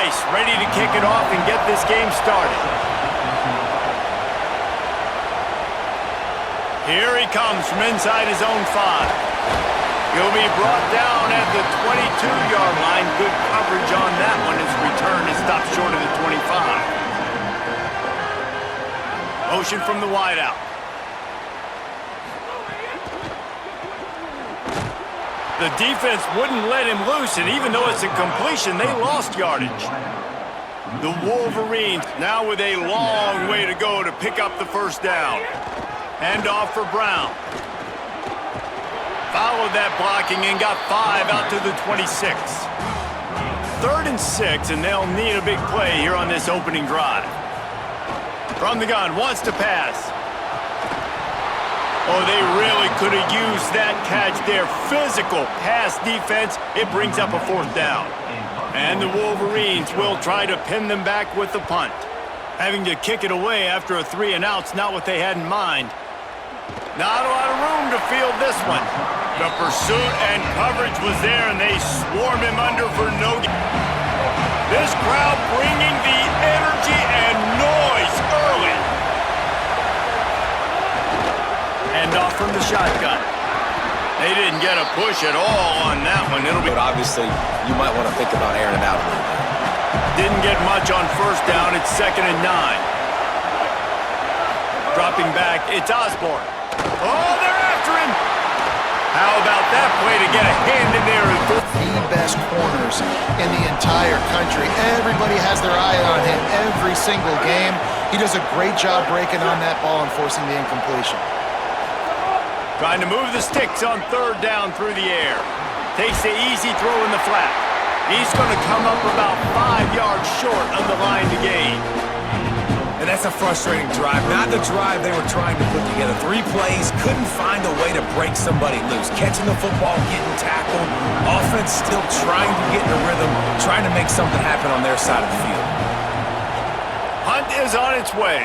ice, ready to kick it off and get this game started. Here he comes from inside his own 5. He'll be brought down at the 22-yard line. Good coverage on that one. His return is stopped short of the 25. Motion from the wideout. The defense wouldn't let him loose, and even though it's a completion, they lost yardage. The Wolverines now with a long way to go to pick up the first down. Hand off for Brown. Followed that blocking and got 5 out to the 26. 3rd and 6, and they'll need a big play here on this opening drive. From the gun, wants to pass. Oh, they really could have used that catch there. Physical pass defense. It brings up a 4th down. And the Wolverines will try to pin them back with the punt. Having to kick it away after a 3 and out's not what they had in mind. Not a lot of room to field this one. The pursuit and coverage was there, and they swarmed him under for no gain. This crowd bringing the energy and noise early. And off from the shotgun. They didn't get a push at all on that one. It'll be. But obviously, you might want to think about airing it out a little bit. Didn't get much on 1st down. It's 2nd and 9. Dropping back, it's Osborne. Oh, they're after him. How about that play to get a hand in there? The best corners in the entire country. Everybody has their eye on him every single game. He does a great job breaking on that ball and forcing the incompletion. Trying to move the sticks on 3rd down through the air. Takes the easy throw in the flat. He's going to come up about 5 yards short of the line to gain. And that's a frustrating drive. Not the drive they were trying to put together. 3 plays, couldn't find a way to break somebody loose. Catching the football, getting tackled. Offense still trying to get in a rhythm, trying to make something happen on their side of the field. Hunt is on its way.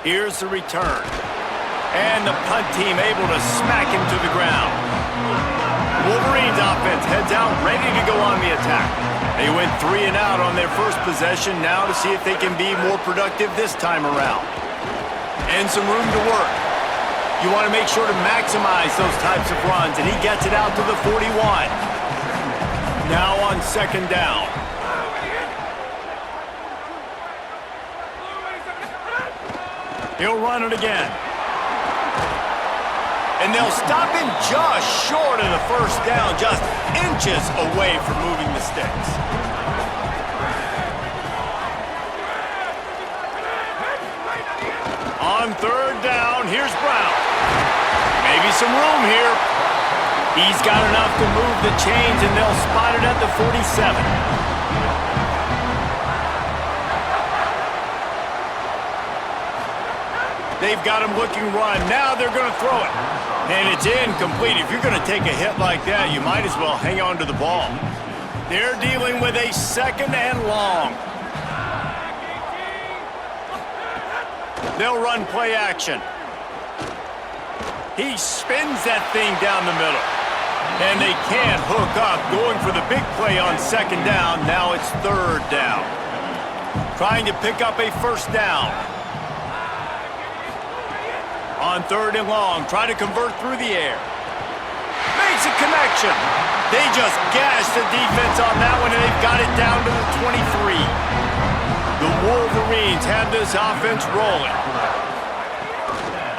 Here's the return. And the punt team able to smack him to the ground. Wolverines offense heads out, ready to go on the attack. They went 3 and out on their first possession, now to see if they can be more productive this time around. And some room to work. You want to make sure to maximize those types of runs, and he gets it out to the 41. Now on 2nd down. He'll run it again. And they'll stop him just short of the 1st down, just inches away from moving the sticks. On 3rd down, here's Brown. Maybe some room here. He's got enough to move the chains, and they'll spot it at the 47. They've got him looking run. Now they're going to throw it. And it's incomplete. If you're going to take a hit like that, you might as well hang on to the ball. They're dealing with a 2nd and long. They'll run play action. He spins that thing down the middle. And they can't hook up. Going for the big play on 2nd down. Now it's 3rd down. Trying to pick up a 1st down. On 3rd and long, try to convert through the air. Makes a connection. They just gashed the defense on that one, and they've got it down to the 23. The Wolverines have this offense rolling.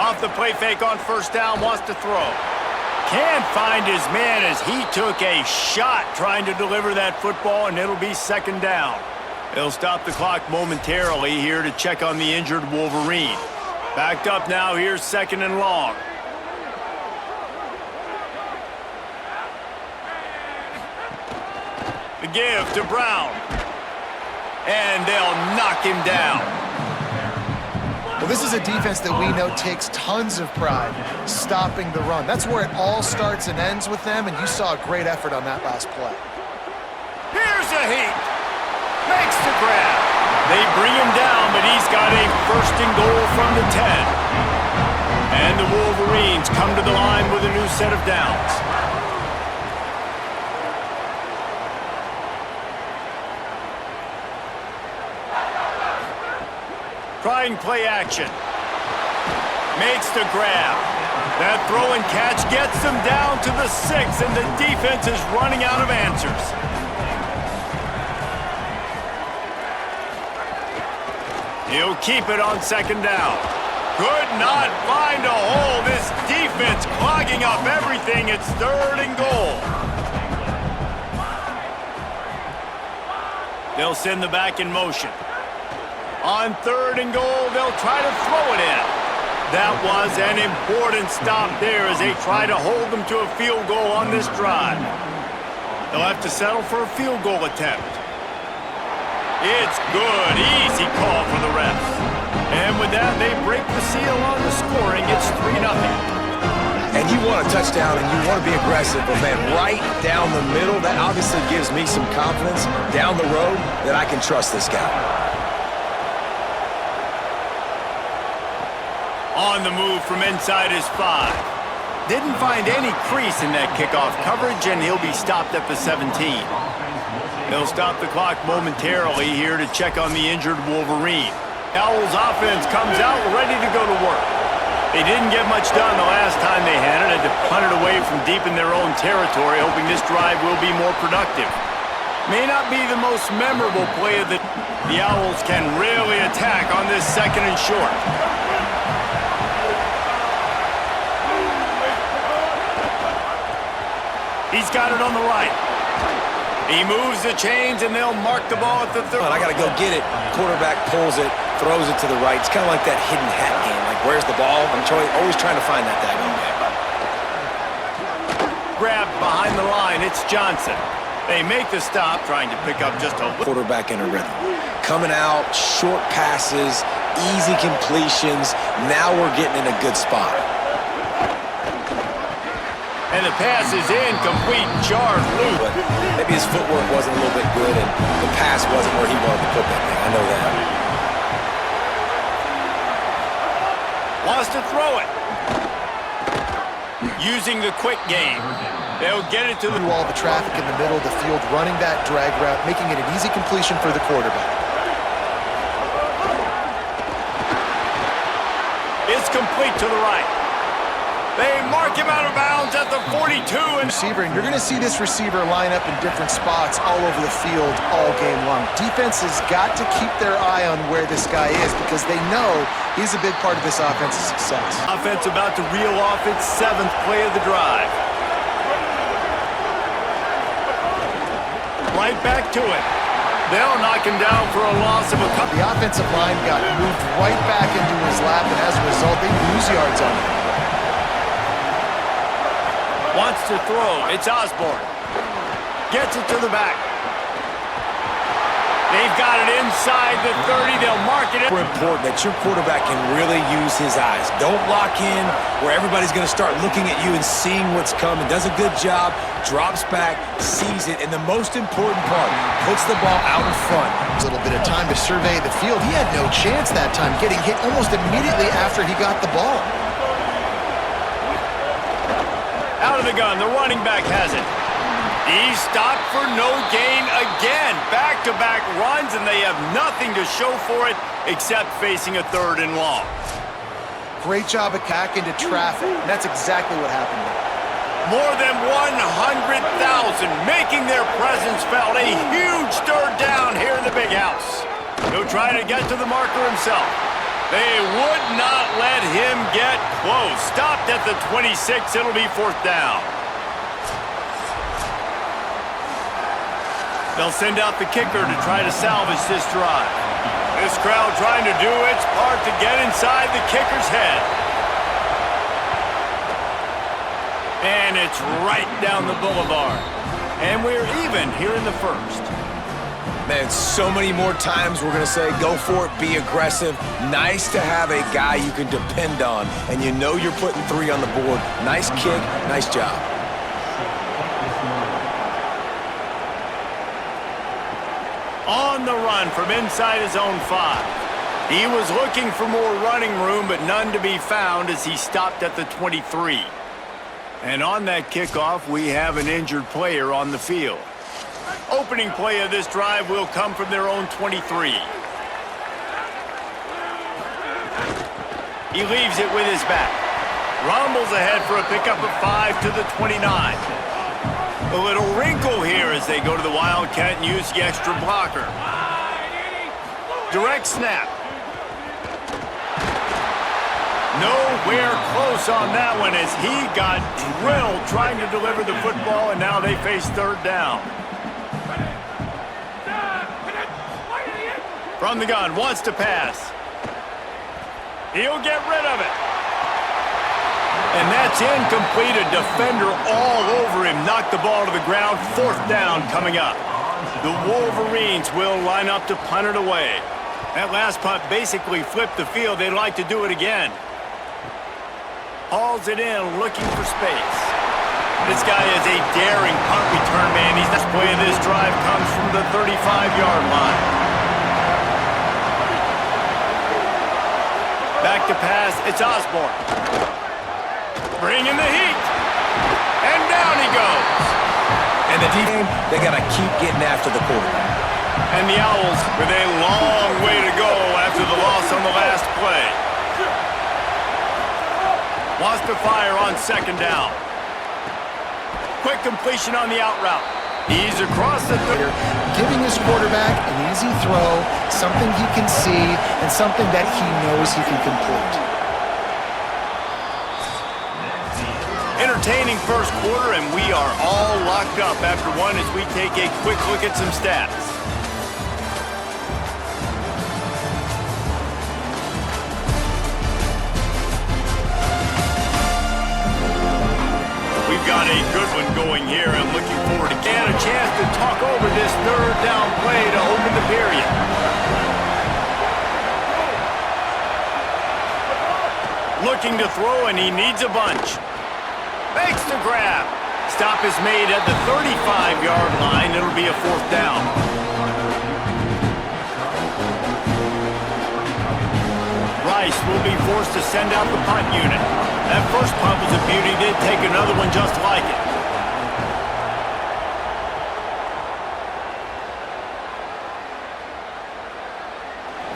Off the play fake on 1st down, wants to throw. Can't find his man as he took a shot trying to deliver that football, and it'll be 2nd down. They'll stop the clock momentarily here to check on the injured Wolverine. Backed up now, here's 2nd and long. The give to Brown. And they'll knock him down. Well, this is a defense that we know takes tons of pride stopping the run. That's where it all starts and ends with them, and you saw a great effort on that last play. Here's a heat. Makes the grab. They bring him down, but he's got a 1st and goal from the 10. And the Wolverines come to the line with a new set of downs. trying play action. Makes the grab. That throw and catch gets them down to the 6, and the defense is running out of answers. He'll keep it on 2nd down. Could not find a hole. This defense clogging up everything. It's 3rd and goal. They'll send the back in motion. On 3rd and goal, they'll try to throw it in. That was an important stop there as they try to hold them to a field goal on this drive. They'll have to settle for a field goal attempt. It's good. Easy call for the refs. And with that, they break the seal on the scoring. It's 3-0. And you want a touchdown and you want to be aggressive, but man, right down the middle, that obviously gives me some confidence down the road that I can trust this guy. On the move from inside his 5. Didn't find any crease in that kickoff coverage, and he'll be stopped at the 17. They'll stop the clock momentarily here to check on the injured Wolverine. Owls offense comes out ready to go to work. They didn't get much done the last time they had it, had to punt it away from deep in their own territory, hoping this drive will be more productive. May not be the most memorable play of the Owls can really attack on this 2nd and short. He's got it on the right. He moves the chains, and they'll mark the ball at the 3rd. I got to go get it. Quarterback pulls it, throws it to the right. It's kind of like that hidden hat game. Like, where's the ball? I'm always trying to find that daggone guy. Grabbed behind the line. It's Johnson. They make the stop, trying to pick up just a quarterback in a rhythm. Coming out, short passes, easy completions. Now we're getting in a good spot. And the pass is incomplete, jarred loose. But maybe his footwork wasn't a little bit good, and the pass wasn't where he wanted to put that thing. I know that. Wants to throw it. Using the quick game. They'll get it to the... All the traffic in the middle of the field, running that drag route, making it an easy completion for the quarterback. It's complete to the right. They mark him out of bounds at the 42. And you're going to see this receiver line up in different spots all over the field all game long. Defense has got to keep their eye on where this guy is because they know he's a big part of this offense's success. Offense about to reel off its 7th play of the drive. Right back to it. They'll knock him down for a loss of a couple. The offensive line got moved right back into his lap, and as a result, they lose yards on him. Wants to throw. It's Osborne. Gets it to the back. They've got it inside the 30. They'll mark it. It's important that your quarterback can really use his eyes. Don't lock in where everybody's going to start looking at you and seeing what's coming. Does a good job, drops back, sees it, and the most important part, puts the ball out in front. A little bit of time to survey the field. He had no chance that time, getting hit almost immediately after he got the ball. Out of the gun, the running back has it. He's stopped for no gain again. Back-to-back runs, and they have nothing to show for it except facing a 3rd and long. Great job of back into traffic, and that's exactly what happened there. More than 100,000 making their presence felt. A huge 3rd down here in the big house. He'll try to get to the marker himself. They would not let him get close. Stopped at the 26. It'll be 4th down. They'll send out the kicker to try to salvage this drive. This crowd trying to do its part to get inside the kicker's head. And it's right down the boulevard. And we're even here in the 1st. Man, so many more times we're going to say, go for it, be aggressive. Nice to have a guy you can depend on, and you know you're putting 3 on the board. Nice kick, nice job. On the run from inside his own 5. He was looking for more running room, but none to be found as he stopped at the 23. And on that kickoff, we have an injured player on the field. Opening play of this drive will come from their own 23. He leaves it with his back. Rumbles ahead for a pickup of 5 to the 29. A little wrinkle here as they go to the Wildcat and use the extra blocker. Direct snap. Nowhere close on that one as he got drilled trying to deliver the football, and now they face third down. From the gun, wants to pass. He'll get rid of it. And that's incomplete. A defender all over him. Knocked the ball to the ground. Fourth down coming up. The Wolverines will line up to punt it away. That last punt basically flipped the field. They'd like to do it again. Hauls it in, looking for space. This guy is a daring punt return man. He's the play of this drive comes from the 35-yard line. Back to pass, it's Osborne. Bringing the heat. And down he goes. And the defense, they got to keep getting after the quarterback. And the Owls with a long way to go after the loss on the last play. Wants to fire on second down. Quick completion on the out route. He's across the third. Giving his quarterback an easy throw, something he can see, and something that he knows he can complete. Entertaining first quarter, and we are all locked up after one as we take a quick look at some stats. We've got a good one going here and looking forward to getting a chance to talk over this third down play to open the period. Looking to throw, and he needs a bunch. Makes the grab. Stop is made at the 35-yard line. It'll be a fourth down. Rice will be forced to send out the punt unit. That first punt was a beauty. Did take another one just like it.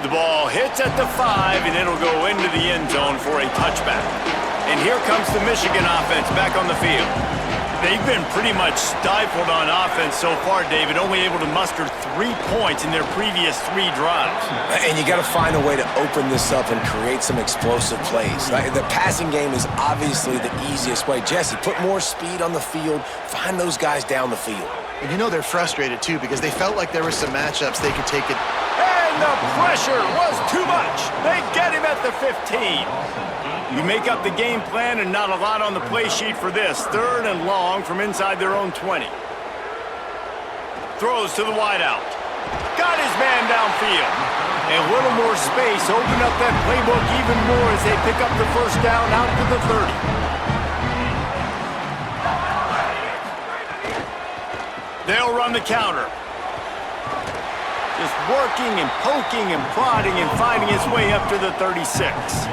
The ball hits at the 5, and it'll go into the end zone for a touchback. And here comes the Michigan offense back on the field. They've been pretty much stifled on offense so far, David, only able to muster 3 points in their previous 3 drives. And you got to find a way to open this up and create some explosive plays. The passing game is obviously the easiest way. Jesse, put more speed on the field, find those guys down the field. And you know they're frustrated, too, because they felt like there were some matchups they could take it. And the pressure was too much. They get him at the 15. You make up the game plan and not a lot on the play sheet for this. Third and long from inside their own 20. Throws to the wideout. Got his man downfield. A little more space. Open up that playbook even more as they pick up the first down out to the 30. They'll run the counter. Just working and poking and prodding and finding his way up to the 36.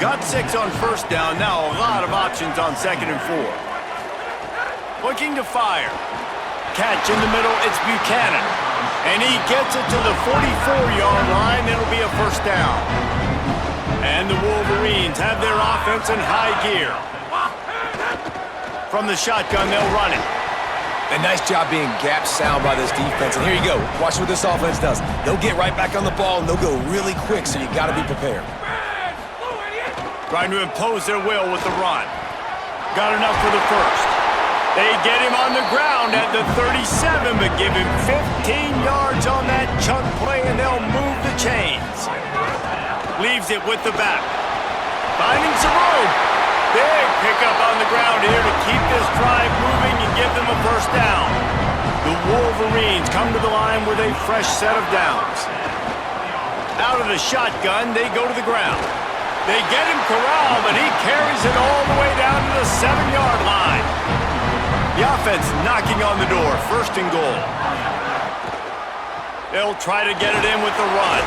Got 6 on first down. Now a lot of options on second and 4. Looking to fire. Catch in the middle. It's Buchanan. And he gets it to the 44-yard line. It'll be a first down. And the Wolverines have their offense in high gear. From the shotgun, they'll run it. A nice job being gap sound by this defense. And here you go. Watch what this offense does. They'll get right back on the ball, and they'll go really quick, so you got to be prepared. Trying to impose their will with the run. Got enough for the first. They get him on the ground at the 37, but give him 15 yards on that chunk play, and they'll move the chains. Leaves it with the back. Finding some room. Big pickup on the ground here to keep this drive moving and give them a first down. The Wolverines come to the line with a fresh set of downs. Out of the shotgun, they go to the ground. They get him corralled, but he carries it all the way down to the 7-yard line. The offense knocking on the door, first and goal. They'll try to get it in with the run.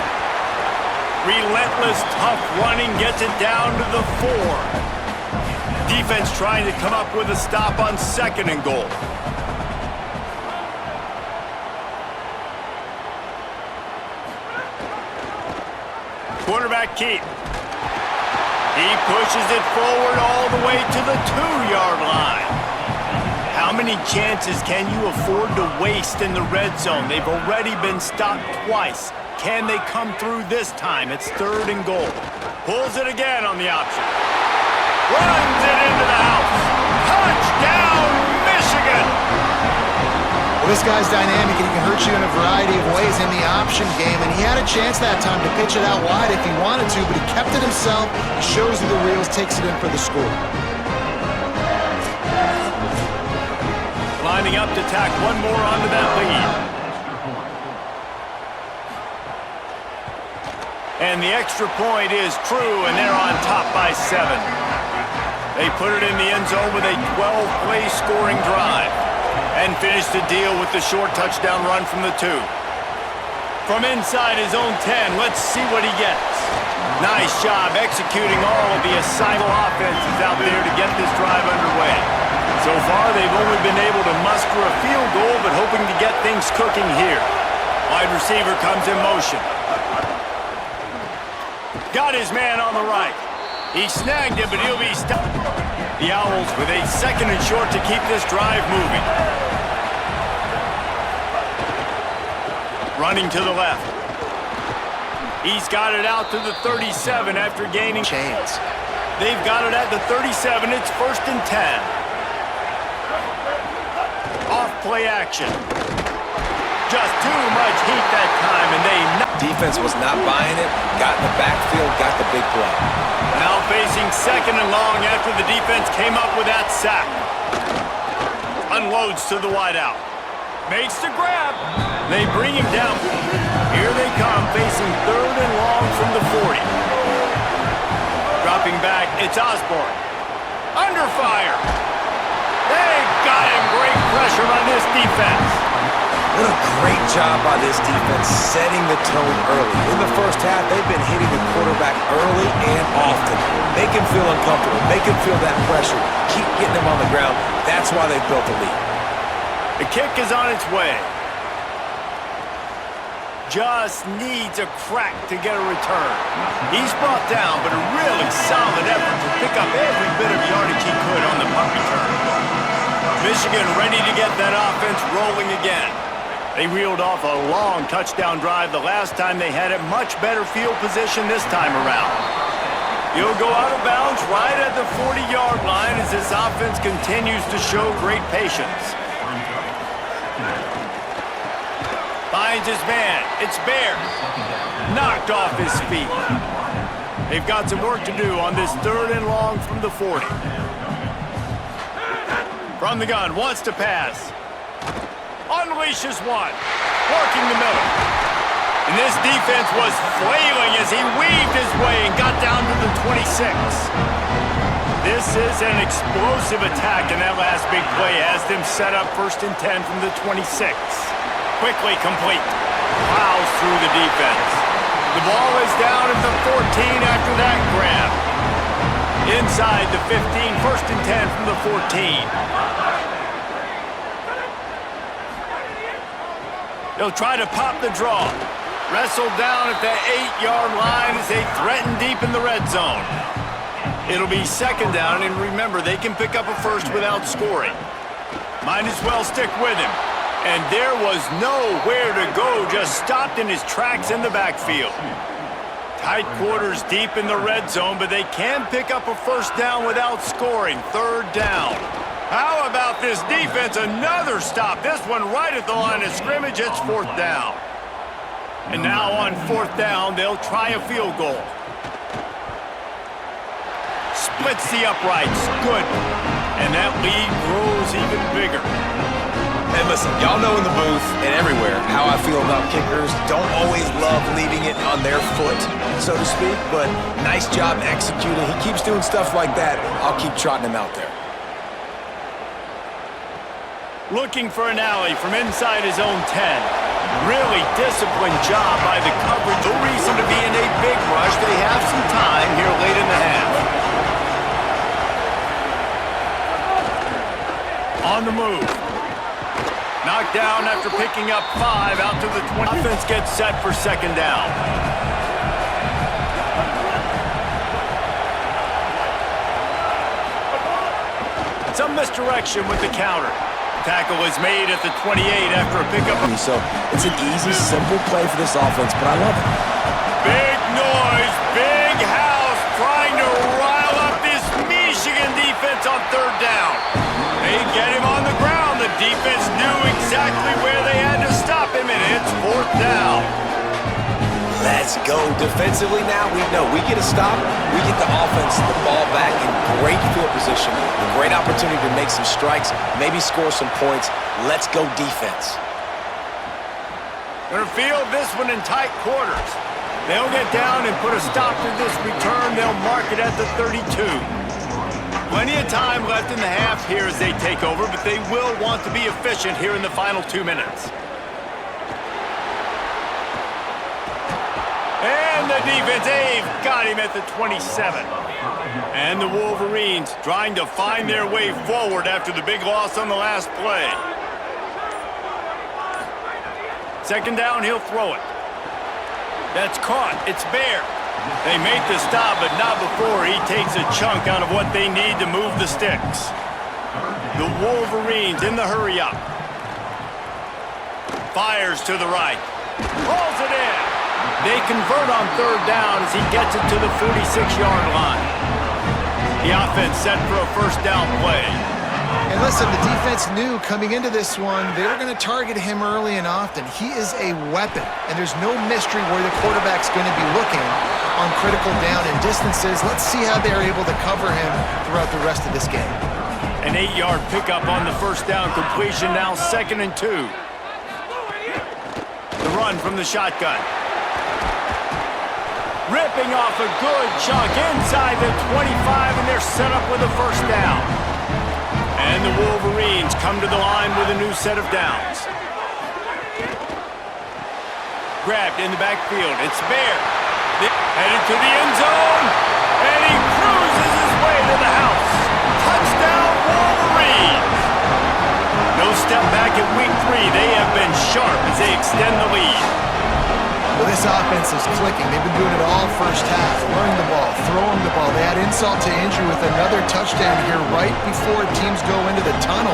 Relentless, tough running gets it down to the 4. Defense trying to come up with a stop on second and goal. Quarterback keep. He pushes it forward all the way to the 2-yard line. How many chances can you afford to waste in the red zone? They've already been stopped twice. Can they come through this time? It's 3rd and goal. Pulls it again on the option. Runs it into the house. Touchdown, Michigan! Well, this guy's dynamic, and he can hurt you in a variety of ways in the option game, and he had a chance that time to pitch it out wide if he wanted to, but he kept it himself. He shows you the reels, takes it in for the score. Lining up to tack one more onto that lead. And the extra point is true, and they're on top by 7. They put it in the end zone with a 12-play scoring drive and finish the deal with the short touchdown run from the 2. From inside his own 10, let's see what he gets. Nice job executing all of the assigned offenses out there to get this drive underway. So far, they've only been able to muster a field goal, but hoping to get things cooking here. Wide receiver comes in motion. Got his man on the right. He snagged it, but he'll be stopped. The Owls with a 2nd and short to keep this drive moving. Running to the left. He's got it out to the 37 after gaining Chains. They've got it at the 37. It's 1st and 10. Off play action. Just too much heat that time, and they... Defense was not buying it, got in the backfield, got the big play. Now facing 2nd and long after the defense came up with that sack. Unloads to the wideout. Makes the grab. They bring him down. Here they come, facing 3rd and long from the 40. Dropping back, it's Osborne. Under fire. They got him. Great pressure on this defense. What a great job by this defense setting the tone early. In the first half, they've been hitting the quarterback early and often. Make him feel uncomfortable. Make him feel that pressure. Keep getting him on the ground. That's why they've built the lead. The kick is on its way. Just needs a crack to get a return. He's brought down, but a really solid effort to pick up every bit of yardage he could on the punt return. Michigan ready to get that offense rolling again. They reeled off a long touchdown drive the last time they had it. Much better field position this time around. He'll go out of bounds right at the 40-yard line as this offense continues to show great patience. Finds his man. It's Bear. Knocked off his feet. They've got some work to do on this 3rd and long from the 40. From the gun, wants to pass. Unleashes one. Working the middle. And this defense was flailing as he weaved his way and got down to the 26. This is an explosive attack, and that last big play has them set up 1st and 10 from the 26. Quickly complete. Plows through the defense. The ball is down at the 14 after that grab. Inside the 15, 1st and 10 from the 14. They'll try to pop the draw. Wrestled down at the 8-yard line as they threaten deep in the red zone. It'll be 2nd down, and remember, they can pick up a first without scoring. Might as well stick with him. And there was nowhere to go, just stopped in his tracks in the backfield. Tight quarters deep in the red zone, but they can pick up a first down without scoring. 3rd down. How about this defense? Another stop. This one right at the line of scrimmage. It's 4th down. And now on 4th down, they'll try a field goal. Splits the uprights. Good. And that lead grows even bigger. And listen, y'all know in the booth and everywhere how I feel about kickers. Don't always love leaving it on their foot, so to speak, but nice job executing. He keeps doing stuff like that. I'll keep trotting him out there. Looking for an alley from inside his own 10. Really disciplined job by the coverage. No reason to be in a big rush. They have some time here late in the half. On the move. Knocked down after picking up 5 out to the 20. Offense gets set for 2nd down. some misdirection with the counter. Tackle is made at the 28 after a pickup. So it's an easy, simple play for this offense, but I love it. Big noise, big house, trying to rile up this Michigan defense on third down. They get him on the ground. The defense knew exactly where they had to stop him, and it's fourth down. Let's go. Defensively now, we know we get a stop, we get the offense the ball back in great field position, a great opportunity to make some strikes, maybe score some points. Let's go defense. Gonna field this one in tight quarters. They'll get down and put a stop to this return. They'll mark it at the 32. Plenty of time left in the half here as they take over, but they will want to be efficient here in the final 2 minutes. And the defense, they've got him at the 27. And the Wolverines trying to find their way forward after the big loss on the last play. Second down, he'll throw it. That's caught. It's Bear. They make the stop, but not before he takes a chunk out of what they need to move the sticks. The Wolverines in the hurry-up. Fires to the right. Pulls it in. They convert on third down as he gets it to the 46-yard line. The offense set for a first down play. And listen, the defense knew coming into this one, they were going to target him early and often. He is a weapon, and there's no mystery where the quarterback's going to be looking on critical down and distances. Let's see how they're able to cover him throughout the rest of this game. An 8-yard pickup on the first down completion, now 2nd and 2. The run from the shotgun. Ripping off a good chunk inside the 25, and they're set up with a first down. And the Wolverines come to the line with a new set of downs. Grabbed in the backfield. It's Bear. Headed to the end zone. And he cruises his way to the house. Touchdown, Wolverines. No step back in week 3. They have been sharp as they extend the lead. Well, this offense is clicking. They've been doing it all first half. Running the ball, throwing the ball. They add insult to injury with another touchdown here right before teams go into the tunnel.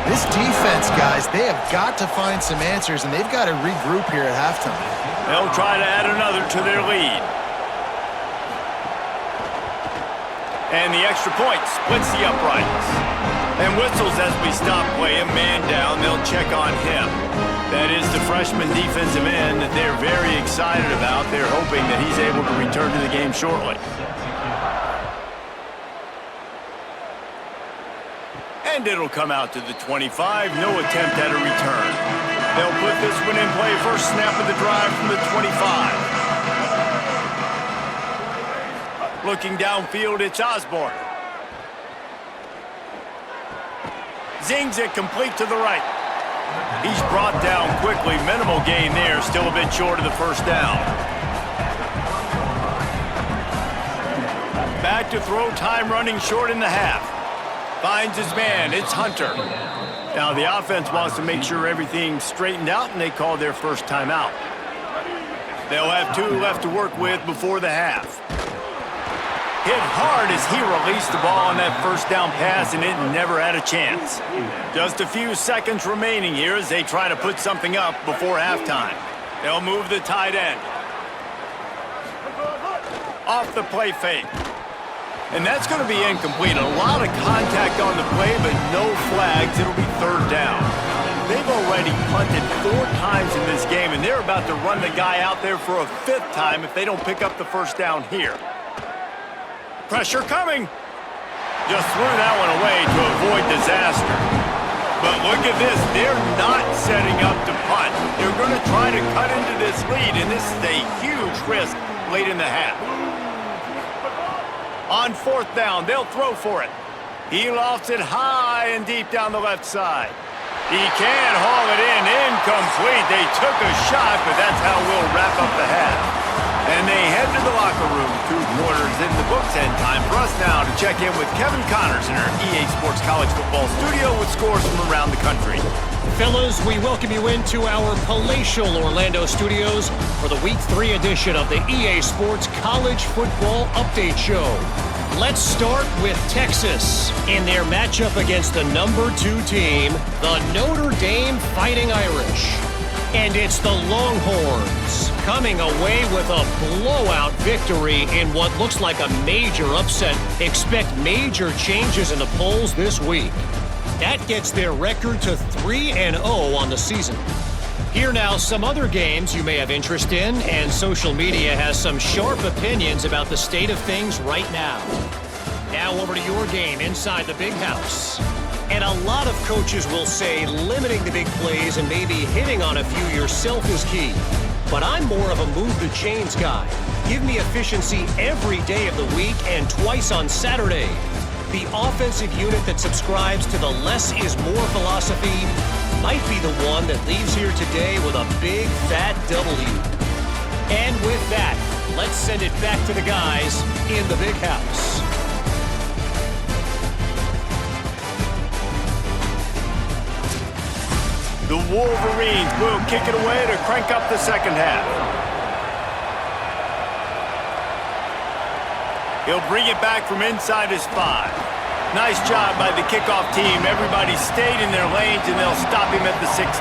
This defense, guys, they have got to find some answers, and they've got to regroup here at halftime. They'll try to add another to their lead. And the extra point splits the uprights. And whistles as we stop play. A man down, they'll check on him. That is the freshman defensive end that they're very excited about. They're hoping that he's able to return to the game shortly. And it'll come out to the 25. No attempt at a return. They'll put this one in play. First snap of the drive from the 25. Looking downfield, it's Osborne. Zings it complete to the right. He's brought down quickly. Minimal gain there. Still a bit short of the first down. Back to throw. Time running short in the half. Finds his man. It's Hunter. Now the offense wants to make sure everything's straightened out, and they call their first timeout. They'll have 2 left to work with before the half. Hit hard as he released the ball on that first down pass, and it never had a chance. Just a few seconds remaining here as they try to put something up before halftime. They'll move the tight end. Off the play fake. And that's going to be incomplete. A lot of contact on the play, but no flags. It'll be third down. They've already punted 4 times in this game, and they're about to run the guy out there for a 5th time if they don't pick up the first down here. Pressure coming. Just threw that one away to avoid disaster. But look at this. They're not setting up to punt. They're going to try to cut into this lead, and this is a huge risk late in the half. On 4th down, they'll throw for it. He lofts it high and deep down the left side. He can haul it in. Incomplete. They took a shot, but that's how we'll wrap up the half. And they head to the locker room. 2 quarters in the books, and time for us now to check in with Kevin Connors in our EA Sports College Football studio with scores from around the country. Fellas, we welcome you into our palatial Orlando studios for the Week 3 edition of the EA Sports College Football Update Show. Let's start with Texas in their matchup against the number 2 team, the Notre Dame Fighting Irish. And it's the Longhorns coming away with a blowout victory in what looks like a major upset. Expect major changes in the polls this week. That gets their record to 3-0 on the season. Here now, some other games you may have interest in, and social media has some sharp opinions about the state of things right now. Now over to your game inside the big house. And a lot of coaches will say limiting the big plays and maybe hitting on a few yourself is key. But I'm more of a move the chains guy. Give me efficiency every day of the week and twice on Saturday. The offensive unit that subscribes to the less is more philosophy might be the one that leaves here today with a big fat W. And with that, let's send it back to the guys in the big house. The Wolverines will kick it away to crank up the second half. He'll bring it back from inside his 5. Nice job by the kickoff team. Everybody stayed in their lanes, and they'll stop him at the 16.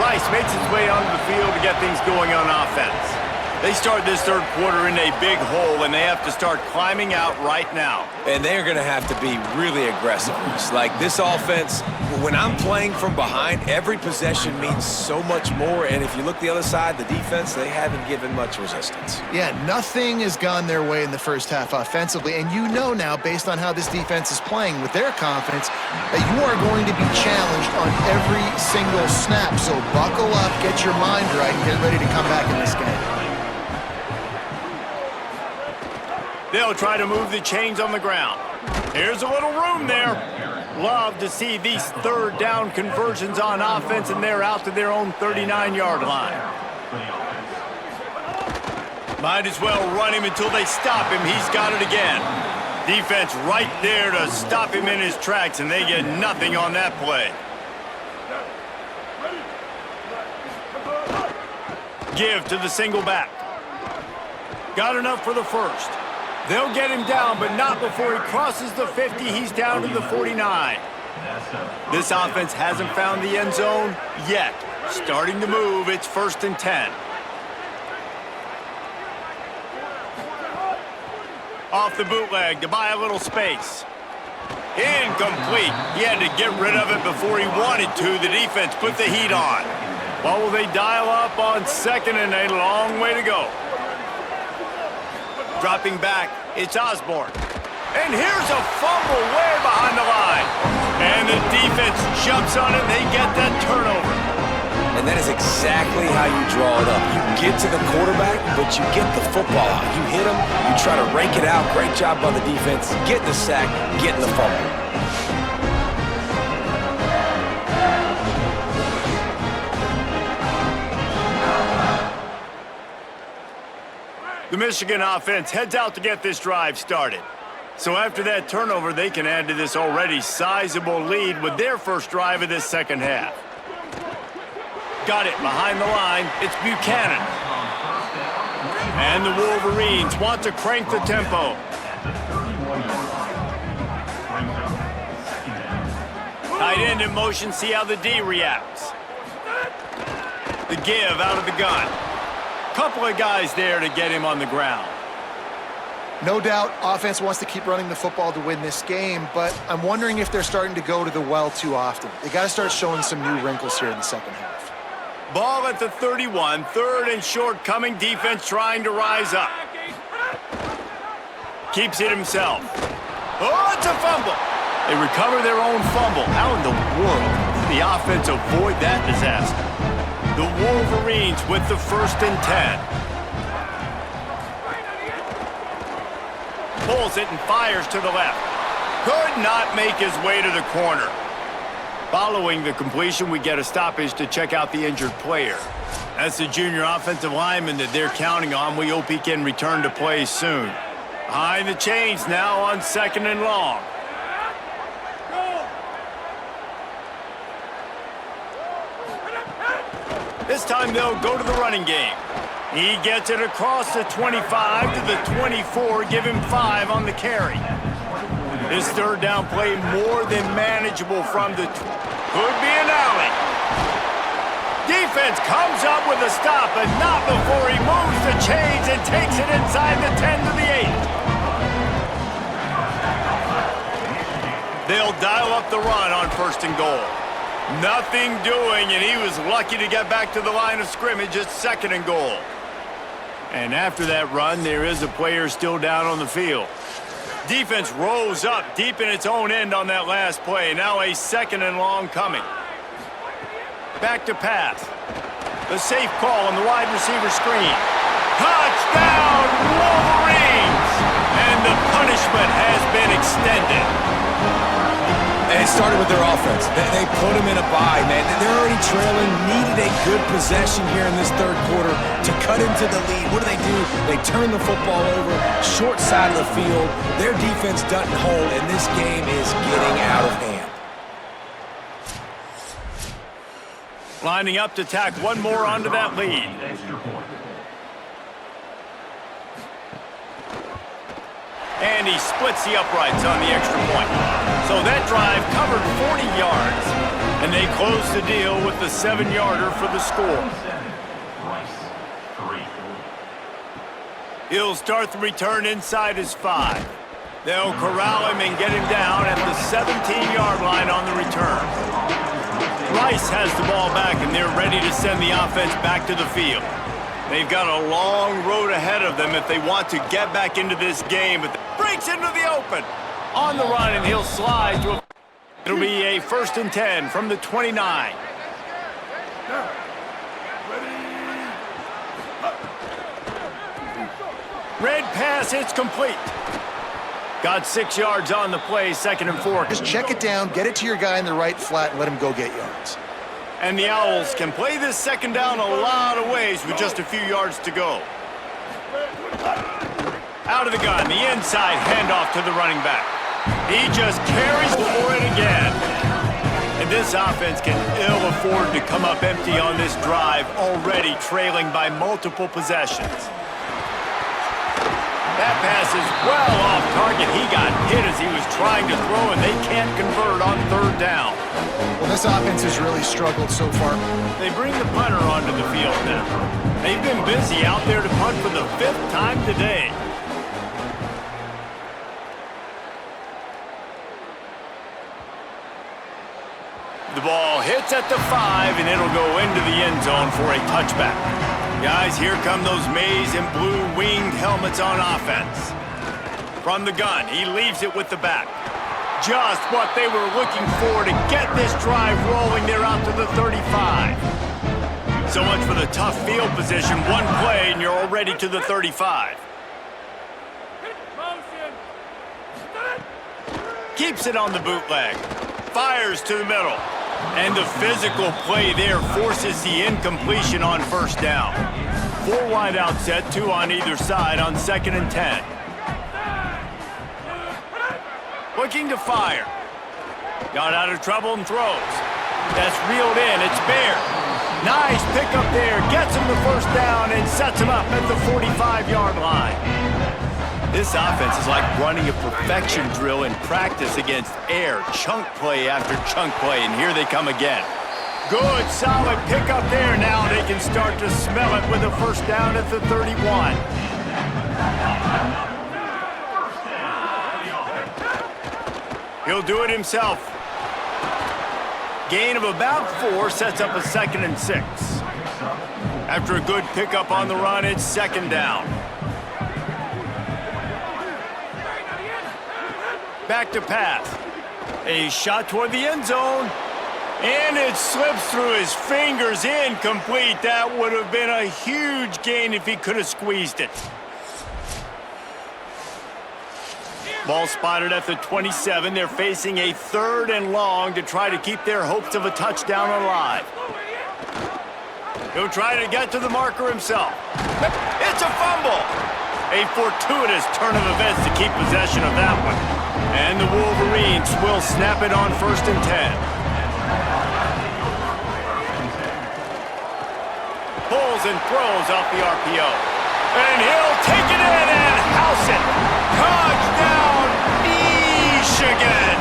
Rice makes his way onto the field to get things going on offense. They start this third quarter in a big hole, and they have to start climbing out right now. And they're going to have to be really aggressive. It's like this offense, when I'm playing from behind, every possession means so much more. And if you look the other side, the defense, they haven't given much resistance. Yeah, nothing has gone their way in the first half offensively. And you know now, based on how this defense is playing with their confidence, that you are going to be challenged on every single snap. So buckle up, get your mind right, and get ready to come back in this game. They'll try to move the chains on the ground. Here's a little room there. Love to see these third down conversions on offense, and they're out to their own 39-yard line. Might as well run him until they stop him. He's got it again. Defense right there to stop him in his tracks, and they get nothing on that play. Give to the single back. Got enough for the first. They'll get him down, but not before he crosses the 50. He's down to the 49. This offense hasn't found the end zone yet. Starting to move. It's 1st and 10. Off the bootleg to buy a little space. Incomplete. He had to get rid of it before he wanted to. The defense put the heat on. Well, will they dial up on 2nd and a long way to go? Dropping back, it's Osborne. And here's a fumble way behind the line. And the defense jumps on it, and they get that turnover. And that is exactly how you draw it up. You get to the quarterback, but you get the football out. You hit him, you try to rake it out. Great job by the defense. Getting the sack, getting the fumble. The Michigan offense heads out to get this drive started. So after that turnover, they can add to this already sizable lead with their first drive of this second half. Got it behind the line. It's Buchanan. And the Wolverines want to crank the tempo. Tight end in motion, see how the D reacts. The give out of the gun. Couple of guys there to get him on the ground. No doubt, offense wants to keep running the football to win this game, but I'm wondering if they're starting to go to the well too often. They got to start showing some new wrinkles here in the second half. Ball at the 31, 3rd and short, coming defense trying to rise up. Keeps it himself. Oh, it's a fumble. They recover their own fumble. How in the world did the offense avoid that disaster? The Wolverines with the 1st and 10. Pulls it and fires to the left. Could not make his way to the corner. Following the completion, we get a stoppage to check out the injured player. That's the junior offensive lineman that they're counting on. We hope he can return to play soon. Behind the chains now on 2nd and long. This time they'll go to the running game. He gets it across the 25 to the 24, give him 5 on the carry. This third down play more than manageable from the... Could be an alley. Defense comes up with a stop, but not before he moves the chains and takes it inside the 10 to the 8. They'll dial up the run on 1st and goal. Nothing doing, and he was lucky to get back to the line of scrimmage at 2nd and goal. And after that run, there is a player still down on the field. Defense rolls up deep in its own end on that last play. Now a 2nd and long coming. Back to pass. The safe call on the wide receiver screen. Touchdown, Wolverines! And the punishment has been extended. And it started with their offense. They put them in a bye, man. They're already trailing, needed a good possession here in this 3rd quarter to cut into the lead. What do? They turn the football over, short side of the field. Their defense doesn't hold, and this game is getting out of hand. Lining up to tack one more onto that lead. And he splits the uprights on the extra point. So that drive covered 40 yards. And they close the deal with the 7-yarder for the score. He'll start the return inside his 5. They'll corral him and get him down at the 17-yard line on the return. Rice has the ball back, and they're ready to send the offense back to the field. They've got a long road ahead of them if they want to get back into this game, but breaks into the open. On the run, and he'll slide to a... It'll be a 1st and 10 from the 29. Red pass, it's complete. Got 6 yards on the play, 2nd and 4. Just check it down, get it to your guy in the right flat, and let him go get yards. And the Owls can play this 2nd down a lot of ways with just a few yards to go. Out of the gun, the inside handoff to the running back. He just carries for it again. And this offense can ill afford to come up empty on this drive, already trailing by multiple possessions. That pass is well off target. He got hit as he was trying to throw, and they can't convert on 3rd down. Well, this offense has really struggled so far. They bring the punter onto the field now. They've been busy out there to punt for the 5th time today. The ball hits at the 5, and it'll go into the end zone for a touchback. Guys, here come those maize and blue winged helmets on offense. From the gun, he leaves it with the back. Just what they were looking for to get this drive rolling. They're out to the 35. So much for the tough field position. One play, and you're already to the 35. Keeps it on the bootleg. Fires to the middle. And the physical play there forces the incompletion on 1st down. 4 wide out set, 2 on either side on 2nd and 10. Looking to fire. Got out of trouble and throws. That's reeled in. It's Bear. Nice pickup there. Gets him the 1st down and sets him up at the 45-yard line. This offense is like running a perfection drill in practice against air. Chunk play after chunk play, and here they come again. Good, solid pickup there. Now they can start to smell it with a 1st down at the 31. He'll do it himself. Gain of about 4 sets up a 2nd and 6. After a good pickup on the run, it's 2nd down. Back to pass. A shot toward the end zone. And it slips through his fingers, incomplete. That would have been a huge gain if he could have squeezed it. Ball spotted at the 27. They're facing a 3rd and long to try to keep their hopes of a touchdown alive. He'll try to get to the marker himself. It's a fumble. A fortuitous turn of events to keep possession of that one. And the Wolverines will snap it on 1st and 10. Pulls and throws off the RPO. And he'll take it in and house it. Touchdown, Michigan.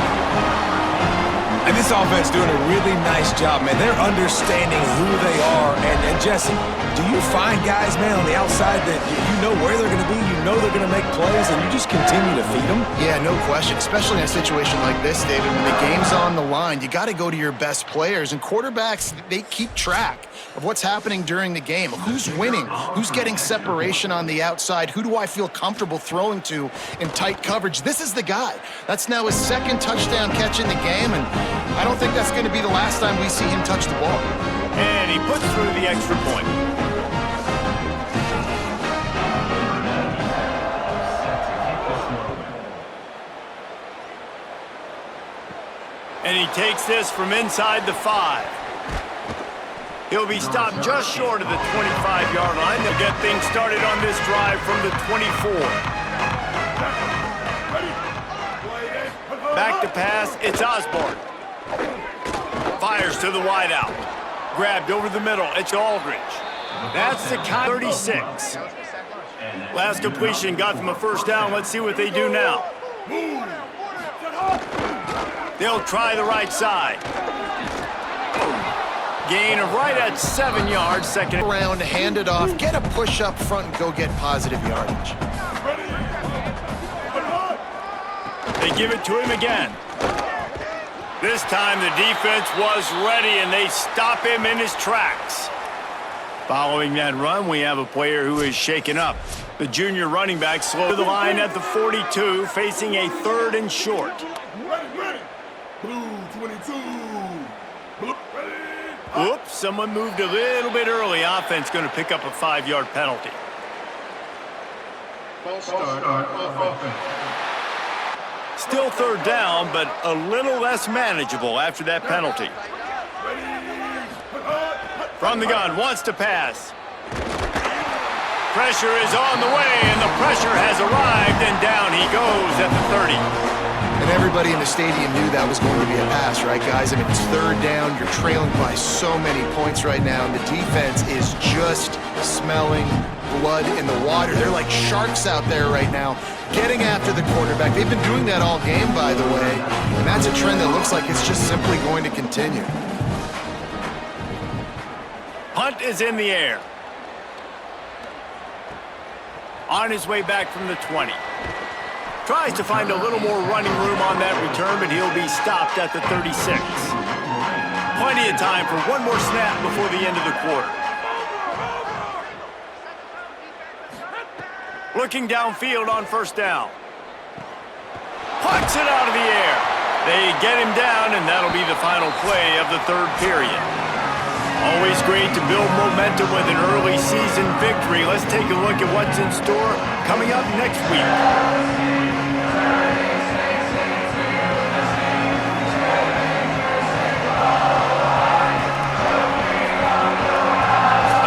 And this offense doing a really nice job, man. They're understanding who they are. And Jesse, do you find guys, man, on the outside that you know where they're going to be, you know they're going to make plays, and you just continue to feed them? Yeah, no question, especially in a situation like this, David. When the game's on the line, you got to go to your best players. And quarterbacks, they keep track of what's happening during the game. Who's winning? Who's getting separation on the outside? Who do I feel comfortable throwing to in tight coverage? This is the guy. That's now his second touchdown catch in the game, and I don't think that's going to be the last time we see him touch the ball. And he puts through the extra point. And he takes this from inside the 5. He'll be stopped just short of the 25-yard line. They'll get things started on this drive from the 24. Back to pass, it's Osborne. Fires to the wideout. Grabbed over the middle, it's Aldridge. That's the count. 36. Last completion got them a first down. Let's see what they do now. They'll try the right side. Gain of right at 7 yards. Second Around, hand it off, get a push up front, and go get positive yardage. They give it to him again. This time the defense was ready, and they stop him in his tracks. Following that run, we have a player who is shaken up. The junior running back slow to the line at the 42, facing a 3rd and short. Oops, someone moved a little bit early. Offense going to pick up a 5-yard penalty. Still 3rd down, but a little less manageable after that penalty. From the gun, wants to pass. Pressure is on the way, and the pressure has arrived, and down he goes at the 30. And everybody in the stadium knew that was going to be a pass, right, guys? I mean, it's 3rd down. You're trailing by so many points right now, and the defense is just smelling blood in the water. They're like sharks out there right now, getting after the quarterback. They've been doing that all game, by the way, and that's a trend that looks like it's just simply going to continue. Punt is in the air. On his way back from the 20. Tries to find a little more running room on that return, but he'll be stopped at the 36. Plenty of time for one more snap before the end of the quarter. Looking downfield on 1st down. Puts it out of the air. They get him down, and that'll be the final play of the 3rd period. Always great to build momentum with an early season victory. Let's take a look at what's in store coming up next week.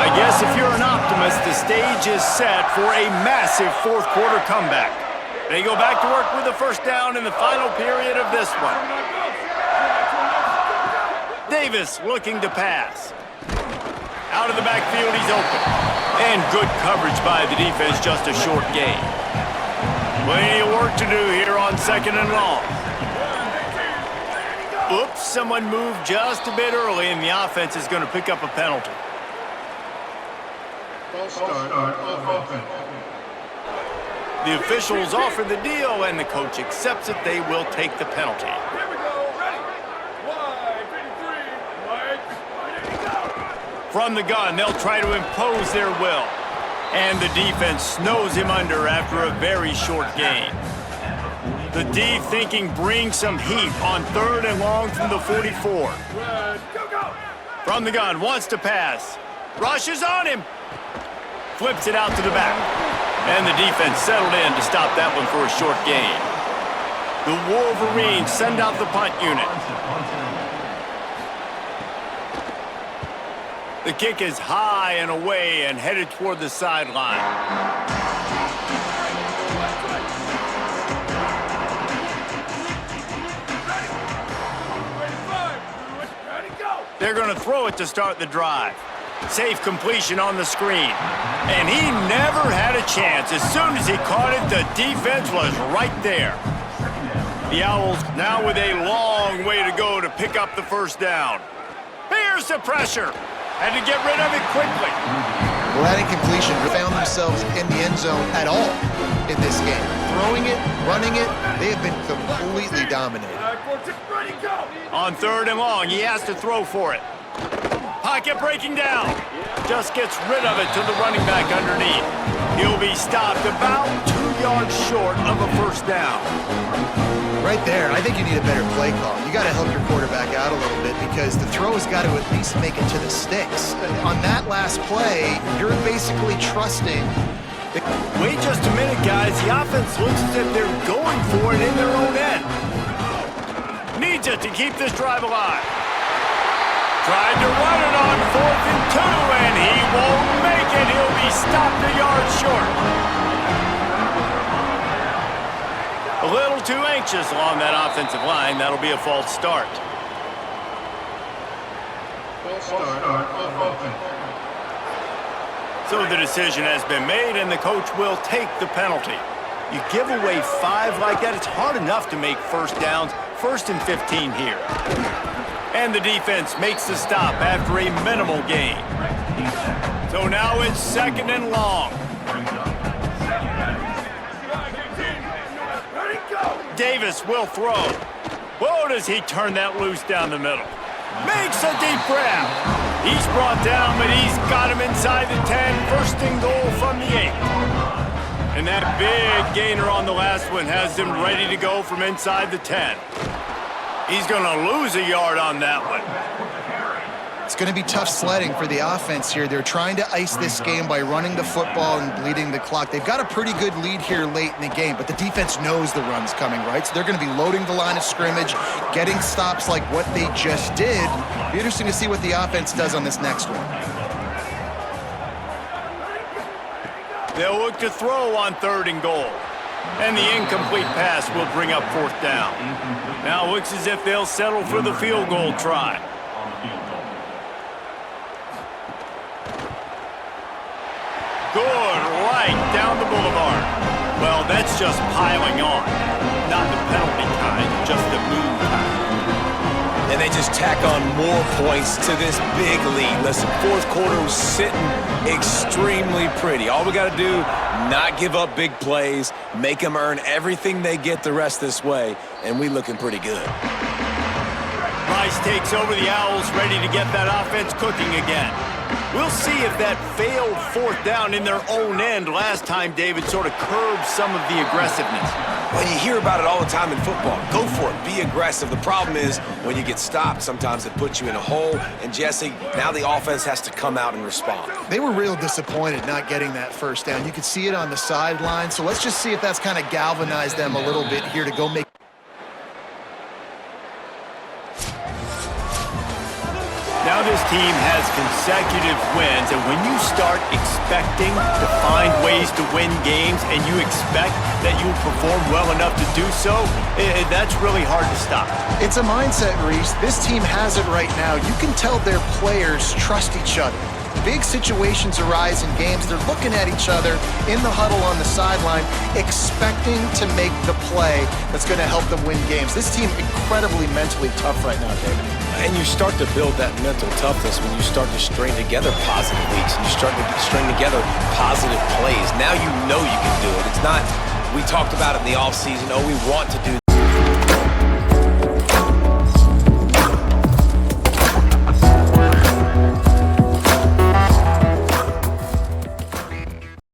I guess if you're an optimist, the stage is set for a massive 4th quarter comeback. They go back to work with a 1st down in the final period of this one. Davis looking to pass. Out of the backfield, he's open. And good coverage by the defense, just a short gain. Plenty of work to do here on 2nd and long. Oops, someone moved just a bit early, and the offense is going to pick up a penalty. The officials offer the deal, and the coach accepts it. They will take the penalty. From the gun, they'll try to impose their will. And the defense snows him under after a very short gain. The D thinking bring some heat on 3rd and long from the 44. From the gun, wants to pass. Rushes on him. Flips it out to the back. And the defense settled in to stop that one for a short gain. The Wolverines send out the punt unit. The kick is high and away and headed toward the sideline. They're going to throw it to start the drive. Safe completion on the screen. And he never had a chance. As soon as he caught it, the defense was right there. The Owls now with a long way to go to pick up the first down. Here's the pressure. Had to get rid of it quickly. Well, that incompletion found themselves in the end zone at all in this game. Throwing it, running it, they have been completely dominated. On 3rd and long, he has to throw for it. Pocket breaking down. Just gets rid of it to the running back underneath. He'll be stopped about 2 yards short of a first down. Right there, I think you need a better play call. You got to help your quarterback out a little bit because the throw has got to at least make it to the sticks. On that last play, you're basically trusting. Wait just a minute, guys. The offense looks as if they're going for it in their own end. Needs it to keep this drive alive. Tried to run it on 4th and 2, and he won't make it. He'll be stopped a yard short. A little too anxious along that offensive line. That'll be a false start. So the decision has been made, and the coach will take the penalty. You give away 5 like that, it's hard enough to make first downs. 1st and 15 here. And the defense makes the stop after a minimal gain. So now it's 2nd and long. Davis will throw. Whoa, does he turn that loose down the middle. Makes a deep grab. He's brought down, but he's got him inside the 10. 1st and goal from the 8. And that big gainer on the last one has him ready to go from inside the 10. He's going to lose a yard on that one. It's going to be tough sledding for the offense here. They're trying to ice this game by running the football and bleeding the clock. They've got a pretty good lead here late in the game, but the defense knows the run's coming, right? So they're going to be loading the line of scrimmage, getting stops like what they just did. It'll be interesting to see what the offense does on this next one. They'll look to throw on 3rd and goal. And the incomplete pass will bring up 4th down. Now it looks as if they'll settle for the field goal try. Good, right down the boulevard. Well, that's just piling on. Not the penalty kind, just the move kind. And they just tack on more points to this big lead. Listen, 4th quarter was sitting extremely pretty. All we got to do, not give up big plays, make them earn everything they get the rest this way, and we looking pretty good. Rice takes over the Owls, ready to get that offense cooking again. We'll see if that failed 4th down in their own end last time, David, sort of curbed some of the aggressiveness. Well, you hear about it all the time in football. Go for it. Be aggressive. The problem is when you get stopped, sometimes it puts you in a hole. And, Jesse, now the offense has to come out and respond. They were real disappointed not getting that first down. You could see it on the sideline. So let's just see if that's kind of galvanized them a little bit here to go make. Now this team has consecutive wins, and when you start expecting to find ways to win games and you expect that you will perform well enough to do so, that's really hard to stop. It's a mindset, Reese. This team has it right now. You can tell their players trust each other. Big situations arise in games. They're looking at each other in the huddle on the sideline, expecting to make the play that's going to help them win games. This team incredibly mentally tough right now, David. And you start to build that mental toughness when you start to string together positive weeks and you start to string together positive plays. Now you know you can do it. It's not, we talked about it in the offseason, oh, we want to do